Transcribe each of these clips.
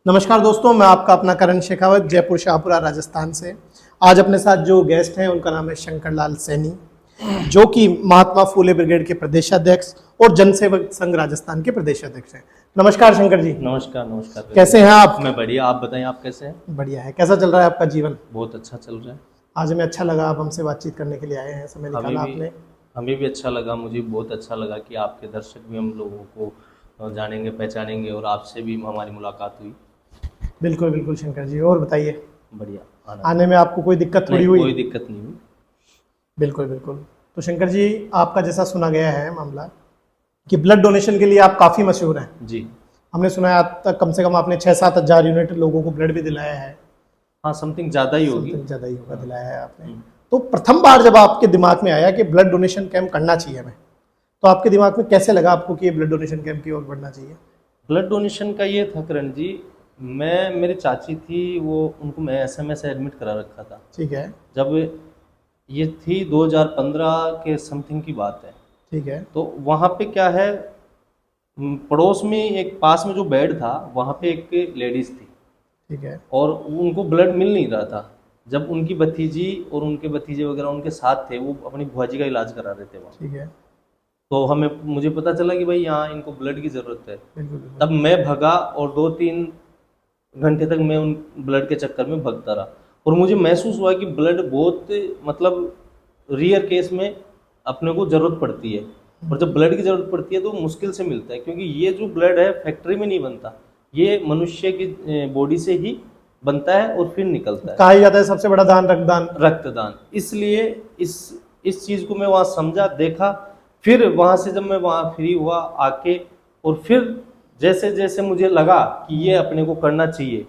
नमस्कार दोस्तों, मैं आपका अपना करण शेखावत जयपुर शाहपुरा राजस्थान से। आज अपने साथ जो गेस्ट हैं उनका नाम है शंकर लाल सैनी, जो कि महात्मा फूले ब्रिगेड के प्रदेशाध्यक्ष और जनसेवक संघ राजस्थान के प्रदेशाध्यक्ष हैं। नमस्कार शंकर जी। नमस्कार। नमस्कार, कैसे हैं आप? मैं बढ़िया, आप बताएं आप कैसे हैं? बढ़िया है। कैसा चल रहा है आपका जीवन? बहुत अच्छा चल रहा है। आज हमें अच्छा लगा, आप हमसे बातचीत करने के लिए आए हैं, समय निकाला आपने। हमें भी अच्छा लगा, मुझे बहुत अच्छा लगा कि आपके दर्शक भी हम लोगों को जानेंगे, पहचानेंगे और आपसे भी हमारी मुलाकात हुई। बिल्कुल बिल्कुल शंकर जी, और बताइए। बढ़िया। आने में आपको कोई दिक्कत थोड़ी हुई? कोई दिक्कत नहीं हुई। बिल्कुल बिल्कुल। तो शंकर जी, आपका जैसा सुना गया है मामला कि ब्लड डोनेशन के लिए आप काफ़ी मशहूर हैं जी। हमने सुना है आज तक कम से कम आपने 6-7 हज़ार यूनिट लोगों को ब्लड भी दिलाया है। हाँ, समथिंग ज़्यादा ही होगी। समथिंग ज़्यादा ही होगा, दिलाया है आपने। तो प्रथम बार जब आपके दिमाग में आया कि ब्लड डोनेशन कैंप करना चाहिए हमें, तो आपके दिमाग में कैसे लगा आपको कि ये ब्लड डोनेशन कैंप की ओर बढ़ना चाहिए? ब्लड डोनेशन का ये था करण जी, मेरी चाची थी, वो उनको मैं SMS एडमिट करा रखा था। ठीक है। जब ये थी 2015 के समथिंग की बात है। ठीक है। तो वहाँ पे क्या है, पड़ोस में एक पास में जो बेड था वहाँ पे एक लेडीज थी। ठीक है। और उनको ब्लड मिल नहीं रहा था। जब उनकी भतीजी और उनके भतीजे वगैरह उनके साथ थे, वो अपनी बुआ जी का इलाज करा रहे थे वहाँ। ठीक है। तो मुझे पता चला कि भाई यहाँ इनको ब्लड की ज़रूरत है। बिल्कुल बिल्कुल। तब मैं भगा और 2-3 घंटे तक मैं उन ब्लड के चक्कर में भगता रहा। और मुझे महसूस हुआ कि ब्लड बहुत मतलब रियर केस में अपने को ज़रूरत पड़ती है। और जब ब्लड की ज़रूरत पड़ती है तो मुश्किल से मिलता है, क्योंकि ये जो ब्लड है फैक्ट्री में नहीं बनता, ये मनुष्य की बॉडी से ही बनता है और फिर निकलता है। कहा जाता है सबसे बड़ा दान रक्तदान। रक्तदान। इसलिए इस चीज़ को मैं वहाँ समझा, देखा। फिर वहाँ से जब मैं वहाँ फ्री हुआ आके, और फिर जैसे जैसे मुझे लगा कि ये अपने को करना चाहिए,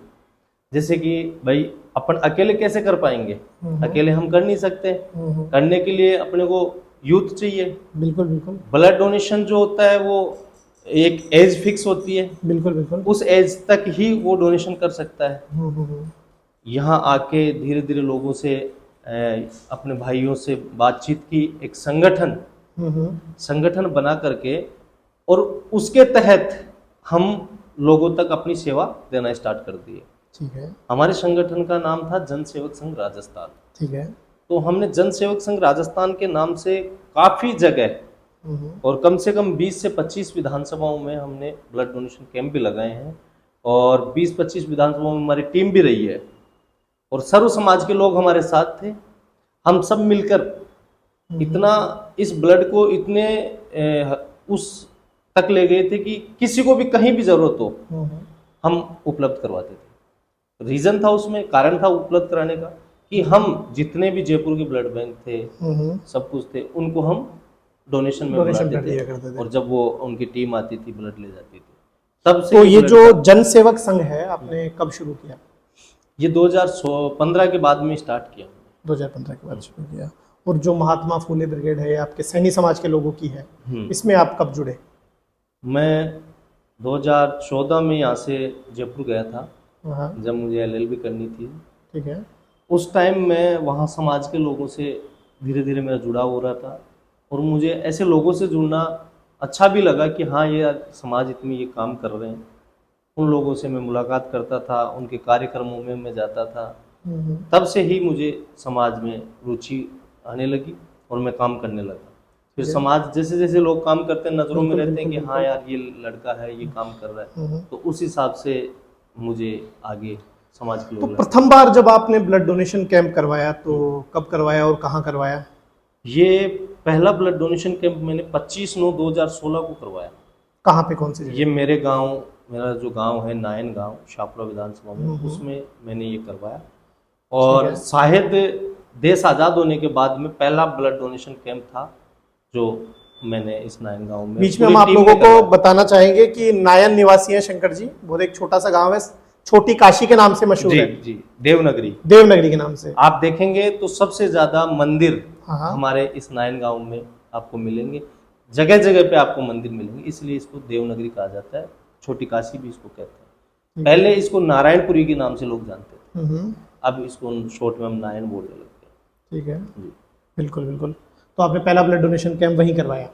जैसे कि भाई अपन अकेले कैसे कर पाएंगे, अकेले हम कर नहीं सकते। करने के लिए अपने को यूथ चाहिए। बिल्कुल बिल्कुल। ब्लड डोनेशन जो होता है वो एक एज फिक्स होती है। बिल्कुल बिल्कुल। उस एज तक ही वो डोनेशन कर सकता है। यहाँ आके धीरे धीरे लोगों से अपने भाइयों से बातचीत की, एक संगठन बना करके, और उसके तहत हम लोगों तक अपनी सेवा देना स्टार्ट कर दिए। ठीक है। हमारे संगठन का नाम था जनसेवक संघ राजस्थान। ठीक है। तो हमने जनसेवक संघ राजस्थान के नाम से काफ़ी जगह और कम से कम 20 से 25 विधानसभाओं में हमने ब्लड डोनेशन कैंप भी लगाए हैं। और 20-25 विधानसभाओं में हमारी टीम भी रही है, और सर्व समाज के लोग हमारे साथ थे। हम सब मिलकर इतना इस ब्लड को इतने उस तक ले गए थे कि किसी को भी कहीं भी जरूरत हो हम उपलब्ध करवाते थे। रीजन था उसमें, कारण था उपलब्ध कराने का, कि हम जितने भी जयपुर के ब्लड बैंक थे, सब कुछ थे, उनको हम डोनेशन में बुलाते थे। और जब वो उनकी टीम आती थी, ब्लड ले जाती थी, तब से। तो ये जो जनसेवक संघ है आपने कब शुरू किया? ये 2015 के बाद में स्टार्ट किया। 2015 के बाद शुरू किया। और जो महात्मा फूले ब्रिगेड है आपके सैनी समाज के लोगों की है, इसमें आप कब जुड़े? मैं 2014 में यहाँ से जयपुर गया था, जब मुझे LLB करनी थी। ठीक है। उस टाइम मैं वहाँ समाज के लोगों से धीरे धीरे मेरा जुड़ाव हो रहा था, और मुझे ऐसे लोगों से जुड़ना अच्छा भी लगा कि हाँ, ये समाज इतनी ये काम कर रहे हैं। उन लोगों से मैं मुलाकात करता था, उनके कार्यक्रमों में मैं जाता था। तब से ही मुझे समाज में रुचि आने लगी और मैं काम करने लगा। फिर समाज जैसे जैसे लोग काम करते हैं, नज़रों में रहते हैं कि हाँ यार, ये लड़का है, ये काम कर रहा है, तो उस हिसाब से मुझे आगे समाज के लोग। तो प्रथम बार जब आपने ब्लड डोनेशन कैंप करवाया तो कब करवाया और कहाँ करवाया? ये पहला ब्लड डोनेशन कैंप मैंने 25/9/2016 को करवाया। कहाँ पे, कौन से? ये मेरा जो गांव है, नायन गांव, शाहपुरा विधानसभा में, उसमें मैंने ये करवाया। और शायद देश आज़ाद होने के बाद में पहला ब्लड डोनेशन कैंप था जो मैंने इस नायन गांव में। बीच में हम आप लोगों को बताना चाहेंगे कि नायन निवासी है शंकर जी, बहुत एक छोटा सा गांव है, छोटी काशी के नाम से मशहूर है। जी, देवनगरी के नाम से। आप देखेंगे तो सबसे ज्यादा मंदिर हमारे इस नायन गांव में आपको मिलेंगे। जगह जगह पे आपको मंदिर मिलेंगे, इसलिए इसको देवनगरी कहा जाता है। छोटी काशी भी इसको कहते हैं। पहले इसको नारायणपुरी के नाम से लोग जानते थे, अब इसको शॉर्ट में हम नारायण बोलने लगते हैं। ठीक है। बिल्कुल बिल्कुल। तो आपने पहला ब्लड डोनेशन कैंप वहीं करवाया?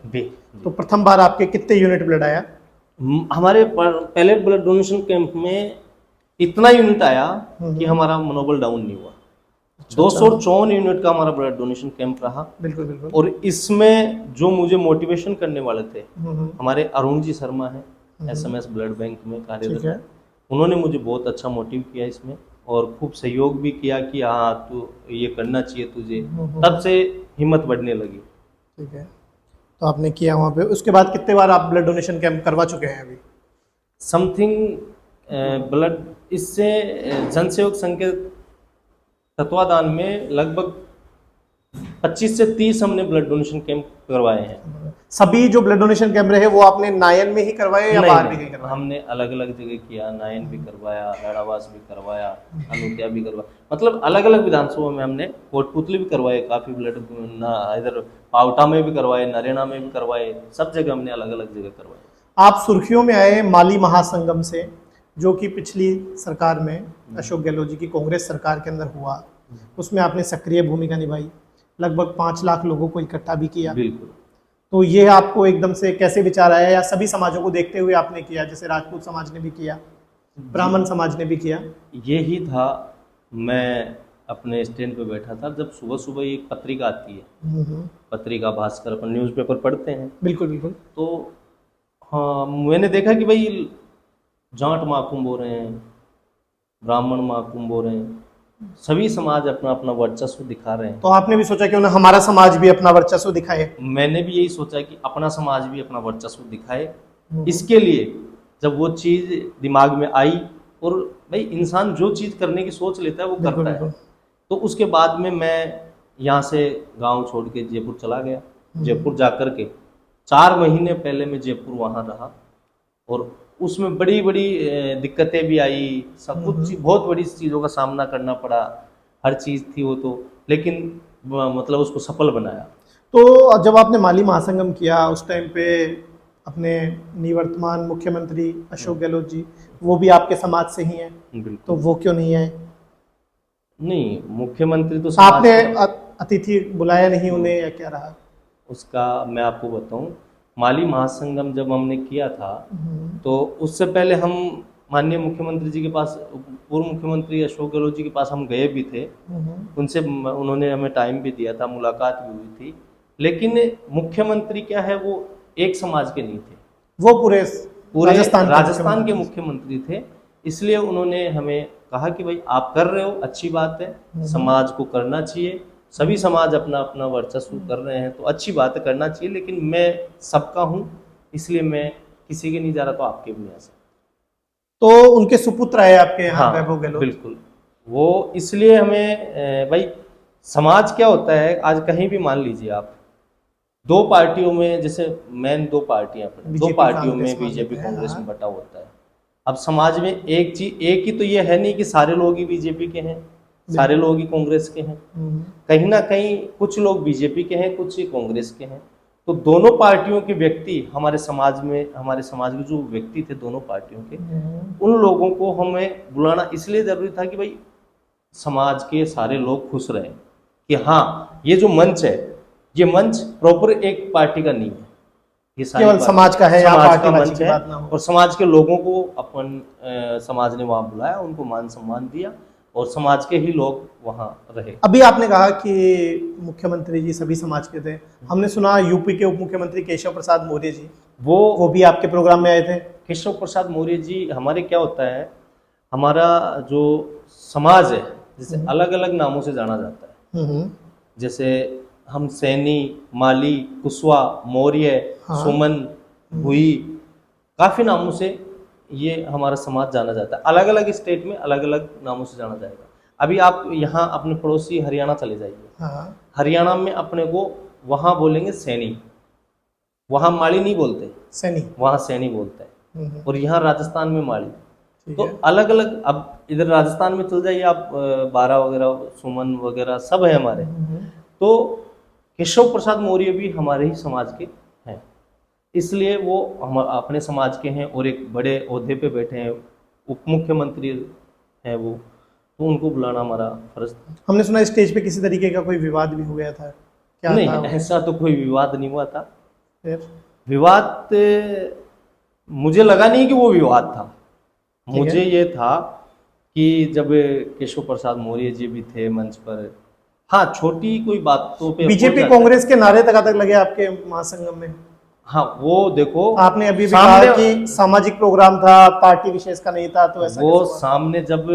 तो प्रथम बार आपके कितने यूनिट ब्लड आया? हमारे पहले ब्लड डोनेशन कैंप में इतना यूनिट आया कि हमारा मनोबल डाउन नहीं हुआ। 254 यूनिट का हमारा ब्लड डोनेशन कैंप रहा। बिल्कुल बिल्कुल। और इसमें जो मुझे मोटिवेशन करने वाले थे, हमारे अरुण जी शर्मा हैं, SMS ब्लड बैंक में ठीक कार्यरत है। हैं। उन्होंने मुझे बहुत अच्छा मोटिव किया इसमें और खूब सहयोग भी किया कि हाँ तू ये करना चाहिए तुझे। तब से हिम्मत बढ़ने लगी। ठीक है, तो आपने किया वहाँ पे। उसके बाद कितने बार आप ब्लड डोनेशन कैंप करवा चुके हैं अभी? समथिंग ब्लड इससे जनसेवक संघ के तत्वाधान में लगभग 25 से 30 हमने ब्लड डोनेशन कैंप करवाए हैं। सभी जो ब्लड डोनेशन कैंप रहे वो आपने नायन में ही करवाए या बाहर भी कहीं करवाए? हमने अलग अलग जगह किया। नायन भी करवाया, लड़ावास भी करवाया, अनुत्या भी करवाया। मतलब अलग अलग विधानसभा में हमने कोटपुतली भी करवाए, काफी ब्लड इधर पावटा में भी करवाए, नरेना में भी करवाए, सब जगह हमने अलग अलग जगह करवाए। आप सुर्खियों में आए माली महासंगम से, जो कि पिछली सरकार में अशोक गहलोत जी की कांग्रेस सरकार के अंदर हुआ। उसमें आपने सक्रिय भूमिका निभाई, लगभग 5 लाख लोगों को इकट्ठा भी किया। बिल्कुल। तो ये आपको एकदम से कैसे विचार आया, या सभी समाजों को देखते हुए आपने किया, जैसे राजपूत समाज ने भी किया, ब्राह्मण समाज ने भी किया? यही था, मैं अपने स्टैंड पे बैठा था, जब सुबह सुबह एक पत्रिका आती है, पत्रिका भास्कर, अपन न्यूज़पेपर पढ़ते हैं। बिल्कुल बिल्कुल। तो हाँ, मैंने देखा कि भाई जाट महाकुंभ हो रहे हैं, ब्राह्मण महाकुंभ हो रहे हैं, सभी समाज अपना अपना वर्चस्व दिखा रहे हैं। तो आपने भी सोचा क्यों ना हमारा समाज भी अपना वर्चस्व दिखाए? मैंने भी यही सोचा कि अपना समाज भी अपना वर्चस्व दिखाए। इसके लिए जब वो चीज़ दिमाग में आई, और भाई इंसान जो चीज़ करने की सोच लेता है वो बिल्कुल करता है। बिल्कुल। तो उसके बाद में मैं यहाँ से गांव छोड़ के जयपुर चला गया। जयपुर जाकर के 4 महीने पहले मैं जयपुर वहाँ रहा, और उसमें बड़ी बड़ी दिक्कतें भी आई, सब कुछ बहुत बड़ी चीज़ों का सामना करना पड़ा, हर चीज़ थी वो तो, लेकिन मतलब उसको सफल बनाया। तो जब आपने माली महासंगम किया उस टाइम पे अपने निवर्तमान मुख्यमंत्री अशोक गहलोत जी, वो भी आपके समाज से ही हैं, बिल्कुल। तो वो क्यों नहीं आए? नहीं, मुख्यमंत्री तो समाज आपने के- अतिथि बुलाया नहीं उन्हें, या क्या रहा? उसका मैं आपको बताऊं, माली महासंगम जब हमने किया था, तो उससे पहले हम माननीय मुख्यमंत्री जी के पास, पूर्व मुख्यमंत्री अशोक गहलोत जी के पास हम गए भी थे। उनसे उन्होंने हमें टाइम भी दिया था, मुलाकात भी हुई थी। लेकिन मुख्यमंत्री क्या है, वो एक समाज के नहीं थे, वो पूरे राजस्थान के मुख्यमंत्री थे। इसलिए उन्होंने हमें कहा कि भाई आप कर रहे हो, अच्छी बात है, समाज को करना चाहिए, सभी समाज अपना अपना वर्चस्व कर रहे हैं तो अच्छी बात है, करना चाहिए, लेकिन मैं सबका हूँ, इसलिए मैं किसी के नहीं जा रहा, तो आपके भी नहीं आ सकता। तो उनके सुपुत्र आए आपके यहाँ, हाँ, वैभव गहलोत? बिल्कुल। वो इसलिए हमें भाई समाज क्या होता है, आज कहीं भी मान लीजिए आप, 2 पार्टियों में, जैसे मेन 2 पार्टियां, 2 पार्टियों में बीजेपी कांग्रेस में बटा होता है। अब समाज में एक चीज, एक ही तो ये है नहीं कि सारे लोग ही बीजेपी के हैं, सारे लोग ही कांग्रेस के हैं। कहीं ना कहीं कुछ लोग बीजेपी के हैं, कुछ ही कांग्रेस के हैं। तो दोनों पार्टियों के व्यक्ति हमारे समाज में, हमारे समाज के जो व्यक्ति थे दोनों पार्टियों के, उन लोगों को हमें बुलाना इसलिए जरूरी था कि भाई समाज के सारे लोग खुश रहें कि हाँ ये जो मंच है, ये मंच प्रॉपर एक पार्टी का नहीं है, ये केवल समाज का है, समाज का मंच की है। बात ना हो। और समाज के लोगों को अपन समाज ने वहां बुलाया, उनको मान सम्मान दिया, और समाज के ही लोग वहां रहे। अभी आपने कहा कि मुख्यमंत्री जी सभी समाज के थे, हमने सुना यूपी के उप मुख्यमंत्री केशव प्रसाद मौर्य जी, वो भी आपके प्रोग्राम में आए थे? केशव प्रसाद मौर्य जी, हमारे क्या होता है, हमारा जो समाज है, जैसे अलग अलग नामों से जाना जाता है। जैसे हम सैनी, माली, कुशवाहा, मौर्य, सुमन, भुई, काफी नामों से ये हमारा समाज जाना जाता है। अलग अलग स्टेट में अलग अलग नामों से जाना जाएगा। अभी आप यहाँ अपने पड़ोसी हरियाणा चले जाइए, हरियाणा में अपने को वहां बोलेंगे सैनी, वहां माली नहीं बोलते, सैनी, वहां सैनी बोलते हैं। और यहाँ राजस्थान में माली। तो अलग अलग, अब इधर राजस्थान में चल जाइए आप, बारा वगैरह, सुमन वगैरह सब है हमारे। तो केशव प्रसाद मौर्य भी हमारे ही समाज के हैं, इसलिए वो हम अपने समाज के हैं और एक बड़े ओहदे पे बैठे हैं, उप मुख्यमंत्री हैं वो, तो उनको बुलाना हमारा फर्ज था। हमने सुना स्टेज पे किसी तरीके का कोई विवाद भी हो गया था, क्या नहीं, था? ऐसा तो कोई विवाद नहीं हुआ था। फिर विवाद मुझे लगा नहीं कि वो विवाद था। मुझे ये था कि जब केशव प्रसाद मौर्य जी भी थे मंच पर, हाँ छोटी कोई बातों पे हो बीजेपी जाता है। कांग्रेस के नारे तक लगे आपके महासंगम में? हाँ वो देखो, आपने अभी भी सामने कहा कि सामाजिक प्रोग्राम था, पार्टी विशेष का नहीं था, तो ऐसा वो कैसे हुआ? सामने जब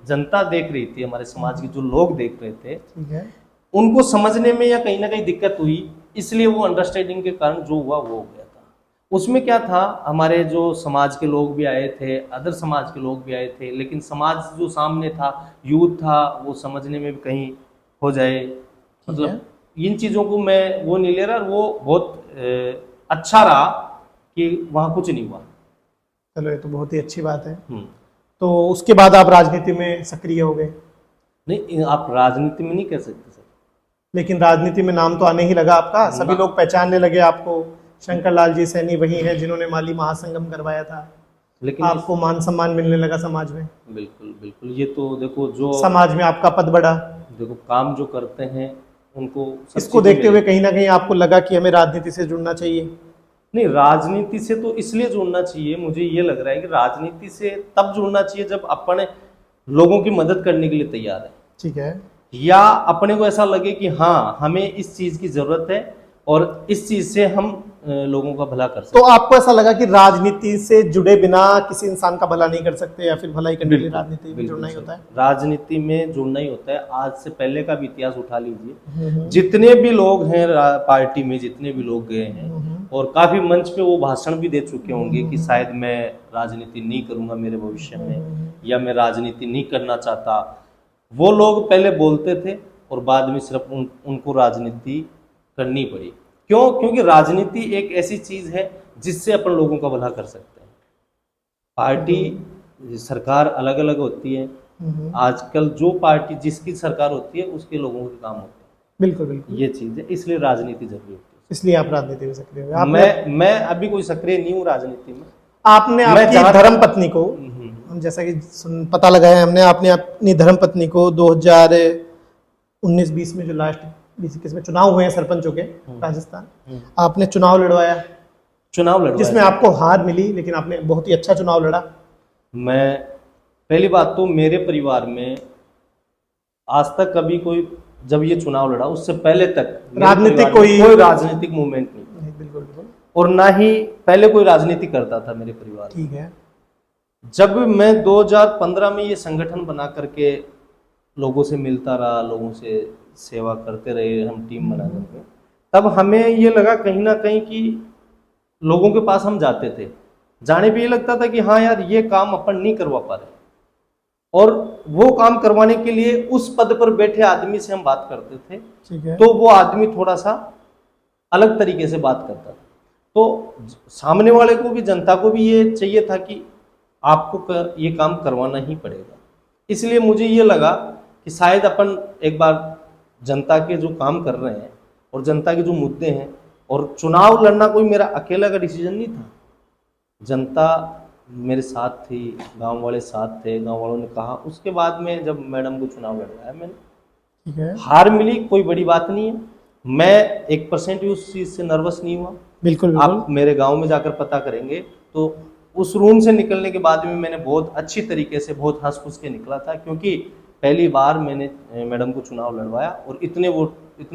जनता देख रही थी, हमारे समाज के जो लोग देख रहे थे, ठीक है। उनको समझने में या कहीं ना कहीं दिक्कत हुई, इसलिए वो अंडरस्टैंडिंग के कारण जो हुआ वो हो गया था। उसमें क्या था, हमारे जो समाज के लोग भी आए थे, अदर समाज के लोग भी आए थे, लेकिन समाज जो सामने था, यूथ था, वो समझने में भी कहीं हो जाए, मतलब इन चीज़ों को मैं वो नहीं ले रहा। और वो बहुत अच्छा रहा कि वहाँ कुछ नहीं हुआ। चलो, ये तो बहुत ही अच्छी बात है। तो उसके बाद आप राजनीति में सक्रिय हो गए? नहीं, आप राजनीति में नहीं कह सकते सर। लेकिन राजनीति में नाम तो आने ही लगा आपका, सभी लोग पहचानने लगे आपको। शंकर लाल जी सैनी वही हैं जिन्होंने माली महासंगम करवाया था, लेकिन आपको मान सम्मान मिलने लगा समाज में। बिल्कुल बिल्कुल, ये तो देखो जो समाज में आपका पद बढ़ा। देखो काम जो करते हैं उनको सब इसको चीजें देखते हुए मिलेगी। कहीं ना कहीं आपको लगा कि हमें राजनीति से जुड़ना चाहिए? नहीं, राजनीति से तो इसलिए जुड़ना चाहिए, मुझे ये लग रहा है कि राजनीति से तब जुड़ना चाहिए जब अपने लोगों की मदद करने के लिए तैयार है, ठीक है। या अपने को ऐसा लगे कि हाँ हमें इस चीज की जरूरत है और इस चीज से हम लोगों का भला कर सकते तो आपको ऐसा लगा कि राजनीति से जुड़े बिना किसी इंसान का भला नहीं कर सकते, या फिर भलाई करने के लिए राजनीति में जुड़ना ही होता है? राजनीति में जुड़ना ही होता है। आज से पहले का भी इतिहास उठा लीजिए, जितने भी लोग हैं पार्टी में, जितने भी लोग गए हैं, और काफी मंच पे वो भाषण भी दे चुके होंगे कि शायद मैं राजनीति नहीं करूंगा मेरे भविष्य में, या मैं राजनीति नहीं करना चाहता। वो लोग पहले बोलते थे और बाद में सिर्फ उनको राजनीति करनी पड़ी। क्यों? क्योंकि राजनीति एक ऐसी चीज है जिससे अपन लोगों का भला कर सकते हैं। पार्टी सरकार अलग अलग होती है, आजकल जो पार्टी जिसकी सरकार होती है उसके लोगों के काम होते हैं। बिल्कुल बिल्कुल, ये चीज है, इसलिए राजनीति जरूरी होती है। इसलिए आप राजनीति में सक्रिय हुए। मैं अभी कोई सक्रिय नहीं हूँ राजनीति में। आपने आपकी धर्म पत्नी को, जैसा कि पता लगाया हमने, आपने अपनी धर्म पत्नी को 2019-20 में जो लास्ट 2021 में चुनाव हुए हैं सरपंचों के राजस्थान, आपने चुनाव लड़वाया, जिसमें आपको हार मिली, लेकिन आपने बहुत ही अच्छा चुनाव लड़ा। मैं पहली बात तो मेरे परिवार में आज तक कभी कोई, जब ये चुनाव लड़ा उससे पहले तक राजनीतिक कोई राजनीतिक मूवमेंट नहीं, बिल्कुल बिल्कुल, और ना ही पहले कोई राजनीति करता था मेरे परिवार। ठीक है। जब मैं 2015 में ये संगठन बना करके लोगों से मिलता रहा, लोगों से सेवा करते रहे, हम टीम बना करके, तब हमें ये लगा कहीं ना कहीं कि लोगों के पास हम जाते थे, जाने पे ये लगता था कि हाँ यार ये काम अपन नहीं करवा पा रहे, और वो काम करवाने के लिए उस पद पर बैठे आदमी से हम बात करते थे, ठीक है। तो वो आदमी थोड़ा सा अलग तरीके से बात करता था। तो सामने वाले को भी, जनता को भी ये चाहिए था कि आपको ये काम करवाना ही पड़ेगा। इसलिए मुझे ये लगा कि शायद अपन एक बार जनता के जो काम कर रहे हैं और जनता के जो मुद्दे हैं, और चुनाव लड़ना कोई मेरा अकेला का डिसीजन नहीं था, जनता मेरे साथ थी, गांव वाले साथ थे, गांव वालों ने कहा। उसके बाद में जब मैडम को चुनाव लड़वाया मैंने, ठीक है। हार मिली, कोई बड़ी बात नहीं है, मैं 1% भी उस चीज से नर्वस नहीं हुआ। बिल्कुल आप मेरे गांव में जाकर पता करेंगे तो उस रूम से निकलने के बाद में मैंने बहुत अच्छी तरीके से, बहुत हंस खुश के निकला था, क्योंकि पहली बार मैंने मैडम को चुनाव लड़वाया और इतने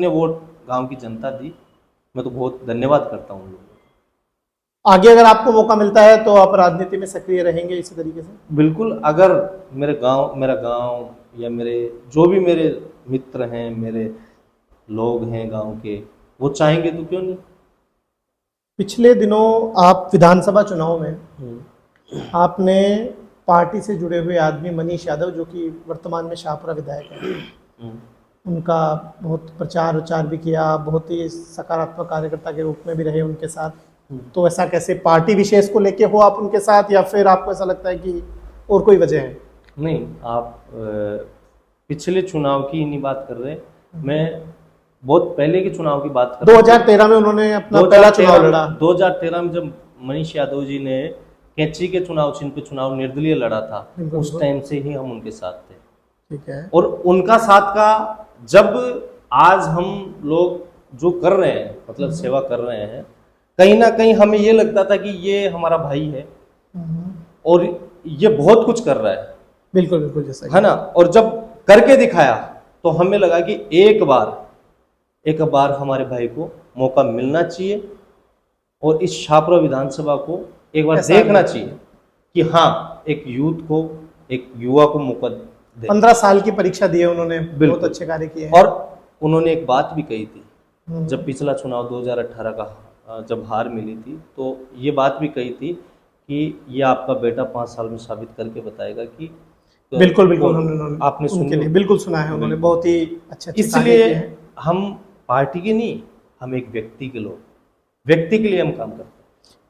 वोट गांव की जनता दी। मैं तो बहुत धन्यवाद करता हूँ। आगे अगर आपको मौका मिलता है तो आप राजनीति में सक्रिय रहेंगे इसी तरीके से? बिल्कुल, अगर मेरा गांव या मेरे जो भी मेरे मित्र हैं, मेरे लोग हैं गांव के, वो चाहेंगे तो क्यों नहीं। पिछले दिनों आप विधानसभा चुनाव में आपने पार्टी से जुड़े हुए आदमी मनीष यादव, जो कि वर्तमान में शाहपुरा विधायक है, उनका बहुत प्रचार विचार भी किया, बहुत ही सकारात्मक कार्यकर्ता के रूप में भी रहे उनके साथ। तो ऐसा कैसे, पार्टी विशेष को लेके हो आप उनके साथ, या फिर आपको ऐसा लगता है कि और कोई वजह है? नहीं, आप पिछले चुनाव की नहीं बात कर रहे, मैं बहुत पहले के चुनाव की बात कर रहा हूं। 2013 में उन्होंने अपना पहला चुनाव लड़ा। 2013 में जब मनीष यादव जी ने कैंची के चुनाव चिन्ह पे चुनाव निर्दलीय लड़ा था, उस टाइम से ही हम उनके साथ थे। ठीक है। और उनका साथ का, जब आज हम लोग जो कर रहे हैं, मतलब सेवा कर रहे हैं, कहीं ना कहीं हमें ये लगता था कि ये हमारा भाई है और ये बहुत कुछ कर रहा है। बिल्कुल बिल्कुल, जैसा है ना। और जब करके दिखाया तो हमें लगा कि एक बार हमारे भाई को मौका मिलना चाहिए और इस छापरा विधानसभा को एक बार ऐसा देखना नहीं। चाहिए कि हाँ, एक यूथ को, एक युवा को मौका दे। 15 साल की परीक्षा दी है उन्होंने, बहुत बिल्कुल। अच्छे कार्य किए हैं। और उन्होंने एक बात भी कही थी, हम्म। जब पिछला चुनाव 2018 का जब हार मिली थी, तो ये बात भी कही थी कि ये आपका बेटा 5 साल में साबित करके बताएगा कि बिल्कुल बिल्कुल, वो आपने उनके सुनी लिए बिल्कुल सुना है उन्होंने, बिल्कुल। बहुत ही अच्छे कार्य इसलिए किए हैं। हम पार्टी के नहीं, हम एक व्यक्ति के लोग, व्यक्ति के लिए हम काम करते हैं।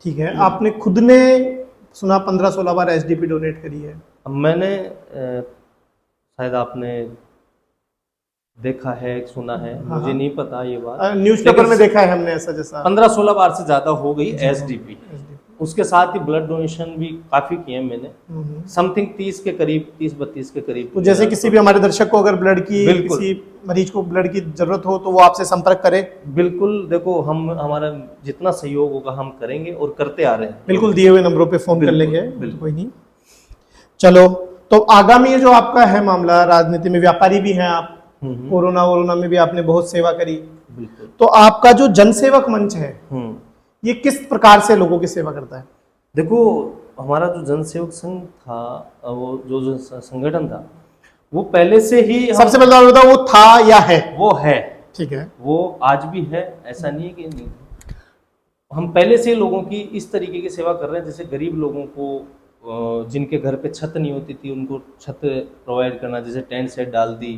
ठीक है, आपने खुद ने सुना 15-16 बार एसडीपी डोनेट करी है। अब मैंने शायद आपने देखा है, सुना है, हाँ, मुझे हाँ। नहीं पता ये बात, न्यूज़पेपर में देखा है हमने ऐसा, जैसा 15-16 बार से ज्यादा हो गई एसडीपी। SDP। उसके साथ ही ब्लड डोनेशन भी काफी किए मैंने, समथिंग 30 के करीब, 30-32 के करीब। तो जैसे किसी भी हमारे दर्शक को अगर ब्लड की, बिल्कुल। किसी मरीज को ब्लड की जरूरत हो तो वो आपसे संपर्क करे। बिल्कुल, देखो हमारा जितना सहयोग होगा हम करेंगे और करते आ रहे हैं। बिल्कुल, दिए हुए नंबरों पे फोन कर बिल्कुल, लेंगे, बिल्कुल। कोई नहीं। चलो, तो आगामी ये जो आपका है मामला, राजनीति में व्यापारी भी हैं आप, कोरोना में भी आपने बहुत सेवा करी, बिल्कुल। तो आपका जो जनसेवक मंच है ये किस प्रकार से लोगों की सेवा करता है? देखो, हमारा जो जनसेवक संघ था, वो जो संगठन था, वो पहले से ही सबसे पहले आप बताओ, वो था या है? वो है, ठीक है। वो आज भी है, ऐसा नहीं है कि नहीं। हम पहले से लोगों की इस तरीके की सेवा कर रहे हैं, जैसे गरीब लोगों को, जिनके घर पे छत नहीं होती थी उनको छत प्रोवाइड करना, जैसे टेंट सेट डाल दी,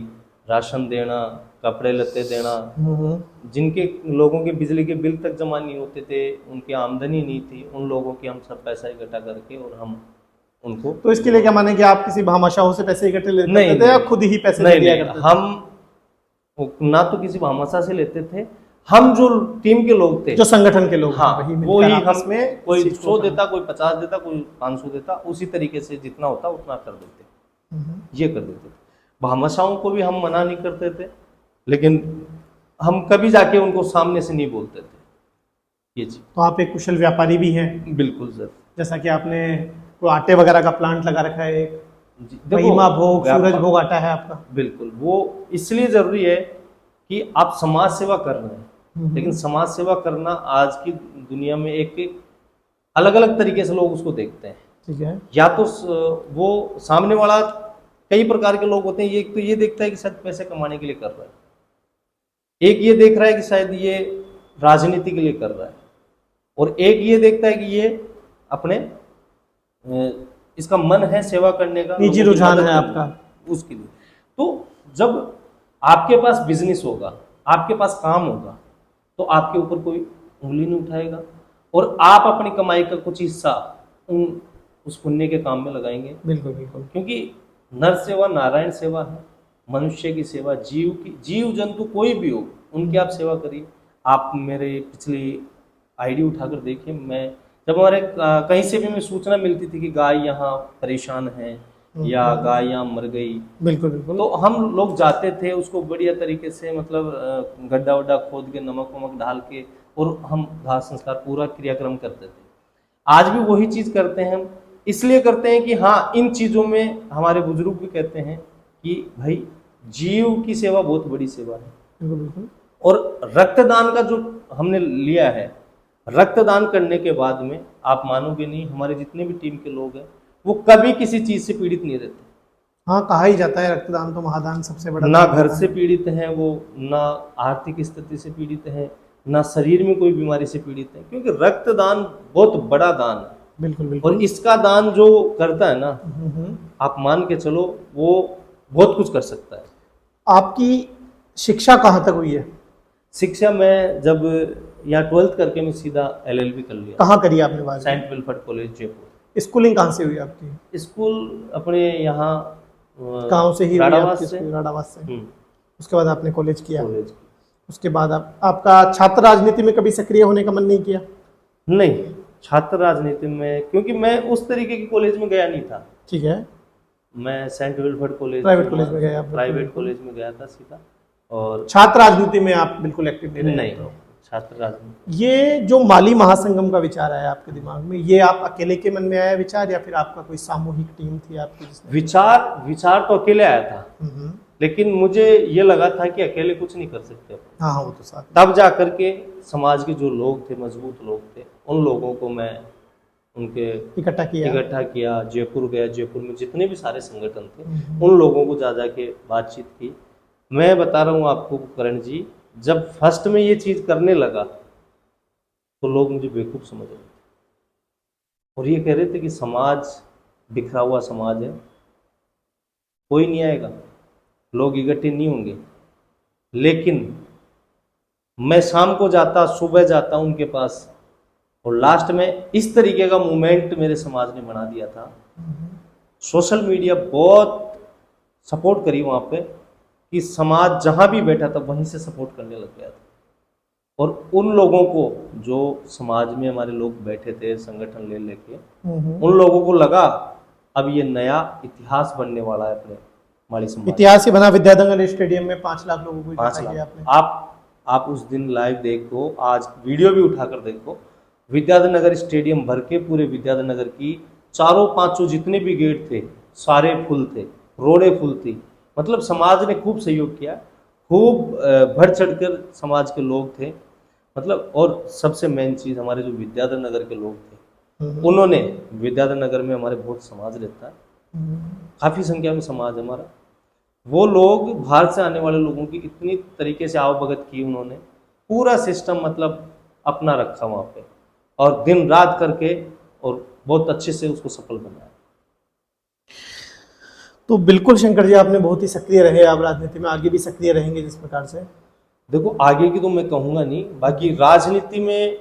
राशन देना, कपड़े लत्ते देना। जिनके लोगों के बिजली के बिल तक जमा नहीं होते थे, उनकी आमदनी नहीं थी, उन लोगों की हम सब पैसा इकट्ठा करके और हम उनको। तो इसके लिए क्या माने कि आप किसी भामाशाहों से पैसे इकट्ठे लेते नहीं, थे या खुद ही पैसे नहीं, दिया नहीं, करते थे? हम ना तो किसी भामाशाह से लेते थे, हम जो टीम के लोग थे, जो संगठन के लोग, हाँ, वो ही आपस हम में कोई सीट 100 देता, कोई 50 देता, कोई 500 देता, उसी तरीके से जितना होता उतना कर देते, ये कर देते थे। भामाशाहों को भी हम मना नहीं करते थे, लेकिन हम कभी जाके उनको सामने से नहीं बोलते थे ये चीज। तो आप एक कुशल व्यापारी भी हैं। बिल्कुल सर। जैसा कि आपने वो आटे वगैरह का प्लांट लगा रखा है, एक देखो, महिमा भोग, सूरज भोग आटा है आपका। बिल्कुल, वो इसलिए जरूरी है कि आप समाज सेवा कर रहे हैं, लेकिन समाज सेवा करना आज की दुनिया में एक अलग अलग तरीके से लोग उसको देखते हैं। ठीक है। या तो वो सामने वाला, कई प्रकार के लोग होते हैं, एक तो ये देखता है कि शायद पैसे कमाने के लिए कर रहा है, एक ये देख रहा है कि शायद ये राजनीति के लिए कर रहा है, और एक ये देखता है कि ये अपने इसका मन है सेवा करने का, निजी रुझान है आपका उसके लिए। तो जब आपके पास बिजनेस होगा, आपके पास काम होगा, तो आपके ऊपर कोई उंगली नहीं उठाएगा, और आप अपनी कमाई का कुछ हिस्सा उस पुण्य के काम में लगाएंगे। बिल्कुल बिल्कुल, क्योंकि नर सेवा नारायण सेवा है, मनुष्य की सेवा, जीव जंतु कोई भी हो उनकी आप सेवा करिए। आप मेरे पिछली आईडी उठाकर देखिए, मैं जब हमारे कहीं से भी मैं सूचना मिलती थी कि गाय यहाँ परेशान है या गाय यहाँ मर गई, बिल्कुल बिल्कुल, तो हम लोग जाते थे, उसको बढ़िया तरीके से, मतलब गड्ढा वड्ढा खोद के नमक वमक डाल के, और हम दाह संस्कार पूरा क्रियाक्रम करते थे। आज भी वही चीज करते हैं हम, इसलिए करते हैं कि हाँ, इन चीजों में हमारे बुजुर्ग भी कहते हैं कि भाई जीव की सेवा बहुत बड़ी सेवा है। बिल्कुल बिल्कुल। और रक्तदान का जो हमने लिया है, रक्तदान करने के बाद में आप मानोगे नहीं, हमारे जितने भी टीम के लोग हैं वो कभी किसी चीज से पीड़ित नहीं रहते। हाँ, कहा ही जाता है रक्तदान तो महादान सबसे बड़ा। ना घर से पीड़ित हैं वो, ना आर्थिक स्थिति से पीड़ित हैं, ना शरीर में कोई बीमारी से पीड़ित है, क्योंकि रक्तदान बहुत बड़ा दान है। बिल्कुल बिल्कुल। और इसका दान जो करता है ना, आप मान के चलो वो बहुत कुछ कर सकता है। आपकी शिक्षा कहाँ तक हुई है? शिक्षा मैं जब यहाँ 12th करके मैं सीधा LLB कर लिया। कहाँ करी आपने बात? Saint Wilfred college Jaipur. Schooling कहाँ से हुई आपकी? स्कूल अपने यहाँ गांव से ही हुई राडावास आपकी? से। राडावास से। उसके बाद आपने कॉलेज किया? कॉलेज। उसके बाद आपका छात्र राजनीति में कभी सक्रिय होने का मन नहीं किया? नहीं, छात्र राजनीति में, क्योंकि मैं उस तरीके की कॉलेज में गया नहीं था। ठीक है। मैं saint Wilfred college, private college में गया? प्राइवेट कॉलेज में गया था सीधा। और छात्र राजनीति में आप बिल्कुल एक्टिव नहीं? छात्र राजनीति। ये जो माली महासंगम का विचार आया आपके दिमाग में, ये आप अकेले के मन में आया विचार या फिर आपका कोई सामूहिक टीम थी आपकी जिसने? विचार तो अकेले आया था, हम्म। लेकिन मुझे ये लगा था कि अकेले कुछ नहीं कर सकते अपन। हाँ वो तो साथ। तब जा करके समाज के जो लोग थे, मजबूत लोग थे, उन लोगों को मैं उनके इकट्ठा किया। जयपुर गया, जयपुर में जितने भी सारे संगठन थे उन लोगों को जा के बातचीत की। मैं बता रहा हूँ आपको करण जी, जब फर्स्ट में ये चीज करने लगा तो लोग मुझे बेवकूफ समझ रहे थे और ये कह रहे थे कि समाज बिखरा हुआ समाज है, कोई नहीं आएगा, लोग इकट्ठे नहीं होंगे। लेकिन मैं शाम को जाता, सुबह जाता उनके पास, और लास्ट में इस तरीके का मूवमेंट मेरे समाज ने बना दिया था। सोशल मीडिया बहुत सपोर्ट करी वहाँ पे कि समाज जहाँ भी बैठा था वहीं से सपोर्ट करने लग गया था। और उन लोगों को जो समाज में हमारे लोग बैठे थे संगठन ले लेके, उन लोगों को लगा अब ये नया इतिहास बनने वाला है अपने माली समाज। इतिहास ही बना। विद्यानगर स्टेडियम में 5 लाख लोगों को इकट्ठा किया आपने। आप उस दिन लाइव देखो, आज वीडियो भी उठाकर देखो, विद्यानगर स्टेडियम भर के पूरे विद्यानगर की चारों पांचों जितने भी गेट थे सारे फुल थे, रोडें फुल थी। मतलब समाज ने खूब सहयोग किया, खूब बढ़ चढ़कर समाज के लोग थे। मतलब और सबसे मेन चीज हमारे जो विद्यानगर के लोग थे, उन्होंने, विद्यानगर में हमारे बहुत समाज रहता है, काफी संख्या में समाज हमारा, वो लोग बाहर से आने वाले लोगों की इतनी तरीके से आवभगत की उन्होंने, पूरा सिस्टम मतलब अपना रखा वहाँ पे और दिन रात करके और बहुत अच्छे से उसको सफल बनाया। तो बिल्कुल शंकर जी, आपने बहुत ही सक्रिय रहे, आप राजनीति में आगे भी सक्रिय रहेंगे जिस प्रकार से? देखो आगे की तो मैं कहूँगा नहीं, बाकी राजनीति में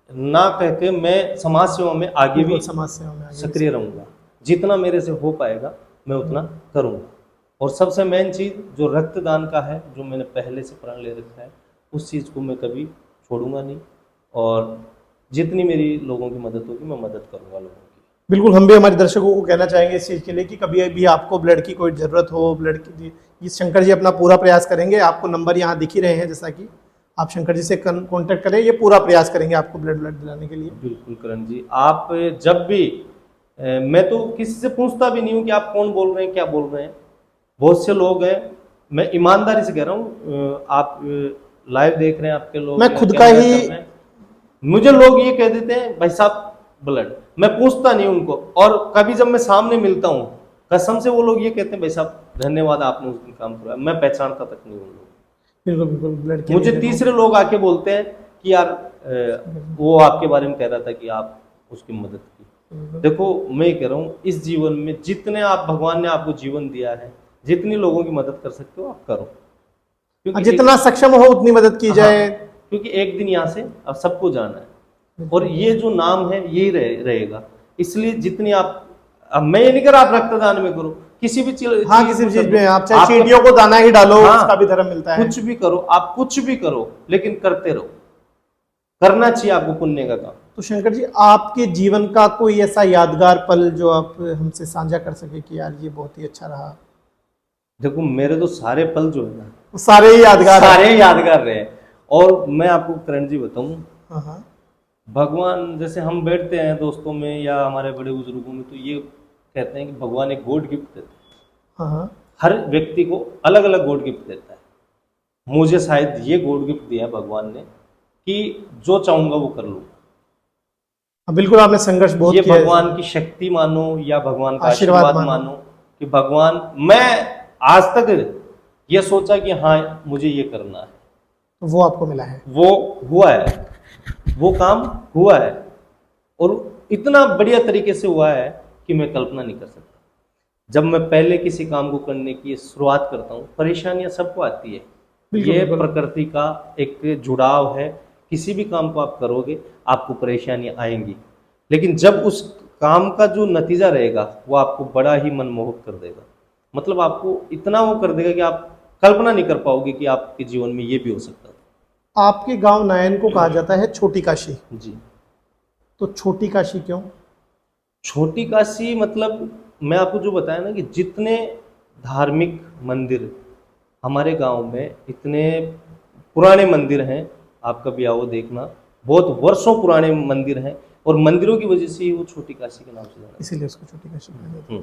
ना कह के मैं समाज सेवा में आगे भी सक्रिय रहूँगा। जितना मेरे से हो पाएगा मैं उतना करूँगा। और सबसे मेन चीज़ जो रक्तदान का है, जो मैंने पहले से प्रण ले रखा है, उस चीज़ को मैं कभी छोड़ूंगा नहीं और जितनी मेरी लोगों की मदद होगी मैं मदद करूँगा लोगों की। बिल्कुल, हम भी हमारे दर्शकों को कहना चाहेंगे इस चीज़ के लिए कि कभी भी आपको ब्लड की कोई ज़रूरत हो, ब्लड की, ये शंकर जी अपना पूरा प्रयास करेंगे। आपको नंबर यहाँ दिख ही रहे हैं, जैसा कि आप शंकर जी से कांटेक्ट करें, ये पूरा प्रयास करेंगे आपको ब्लड दिलाने के लिए। बिल्कुल करण जी, आप जब भी मैं तो किसी से पूछता भी नहीं हूँ कि आप कौन बोल रहे हैं, क्या बोल रहे हैं। बहुत से लोग हैं, मैं ईमानदारी से कह रहा हूँ, आप लाइव देख रहे हैं, आपके लोग, मैं खुद का ही, मुझे लोग ये कह देते हैं भाई साहब ब्लड, मैं पूछता नहीं उनको। और कभी जब मैं सामने मिलता हूँ कसम से वो लोग ये कहते हैं भाई साहब धन्यवाद आपने उस दिन काम किया, मैं पहचानता तक नहीं उन लोग। बिल्कुल बिल्कुल ब्लड मुझे तीसरे लोग आके बोलते हैं कि यार वो आपके बारे में कह रहा था कि आप उसकी मदद की। देखो मैं कह रहा हूँ, इस जीवन में जितने आप, भगवान ने आपको जीवन दिया है, जितनी लोगों की मदद कर सकते हो आप करो, क्योंकि जितना सक्षम हो उतनी मदद की जाए। क्योंकि एक दिन यहाँ से अब सबको जाना है और ये जो नाम है यही रहेगा। इसलिए जितनी आप, अब मैं ये नहीं कर रहा आप रक्तदान में करो, किसी भी चीज, किसी भी चीज में आप चाहे चींटियों को दाना ही डालो, उसका भी धर्म मिलता है। कुछ भी करो, आप कुछ भी करो, लेकिन करते रहो, करना चाहिए आपको पुण्य का काम। तो शंकर जी, आपके जीवन का कोई ऐसा यादगार पल जो आप हमसे साझा कर सके कि यार ये बहुत ही अच्छा रहा? देखो मेरे तो सारे पल जो है ना सारे ही यादगार रहे। और मैं आपको करण जी बताऊं, भगवान, जैसे हम बैठते हैं दोस्तों में या हमारे बड़े बुजुर्गों में, तो ये कहते हैं कि भगवान एक गॉड गिफ्ट देता है। हर व्यक्ति को अलग अलग गॉड गिफ्ट देता है। मुझे शायद ये गॉड गिफ्ट दिया है भगवान ने कि जो चाहूंगा वो कर लूंगा। बिल्कुल, आपने संघर्ष बहुत किया। ये भगवान की शक्ति मानो या भगवान का आशीर्वाद मानो कि भगवान, मैं आज तक ये सोचा कि हाँ मुझे ये करना है, तो वो आपको मिला है, वो हुआ है, वो काम हुआ है और इतना बढ़िया तरीके से हुआ है कि मैं कल्पना नहीं कर सकता। जब मैं पहले किसी काम को करने की शुरुआत करता हूँ, परेशानियां सबको आती है, ये प्रकृति का एक जुड़ाव है। किसी भी काम को आप करोगे आपको परेशानियां आएंगी, लेकिन जब उस काम का जो नतीजा रहेगा वो आपको बड़ा ही मनमोहक कर देगा। मतलब आपको इतना वो कर देगा कि आप कल्पना नहीं कर पाओगे कि आपके जीवन में ये भी हो सकता था। आपके गांव नायन को कहा जाता है छोटी काशी जी, तो छोटी काशी क्यों? छोटी काशी मतलब मैं आपको जो बताया ना कि जितने धार्मिक मंदिर हमारे गांव में, इतने पुराने मंदिर हैं, आप कभी आओ देखना, बहुत वर्षों पुराने मंदिर हैं और मंदिरों की वजह से ही वो छोटी काशी के नाम से जाना इसीलिए उसको छोटी काशी कहा जाता है।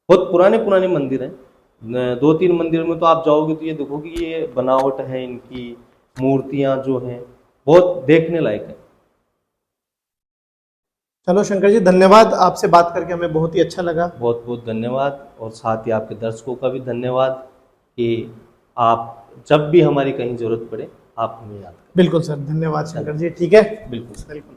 बहुत पुराने पुराने मंदिर हैं। 2-3 मंदिर में तो आप जाओगे तो ये देखोगे कि ये बनावट है, इनकी मूर्तियां जो हैं बहुत देखने लायक है। चलो शंकर जी, धन्यवाद, आपसे बात करके हमें बहुत ही अच्छा लगा। बहुत बहुत धन्यवाद, और साथ ही आपके दर्शकों का भी धन्यवाद कि आप जब भी हमारी कहीं जरूरत पड़े आप हमें याद करें। बिल्कुल सर, धन्यवाद शंकर जी। ठीक है, बिल्कुल सर। बिल्कुल।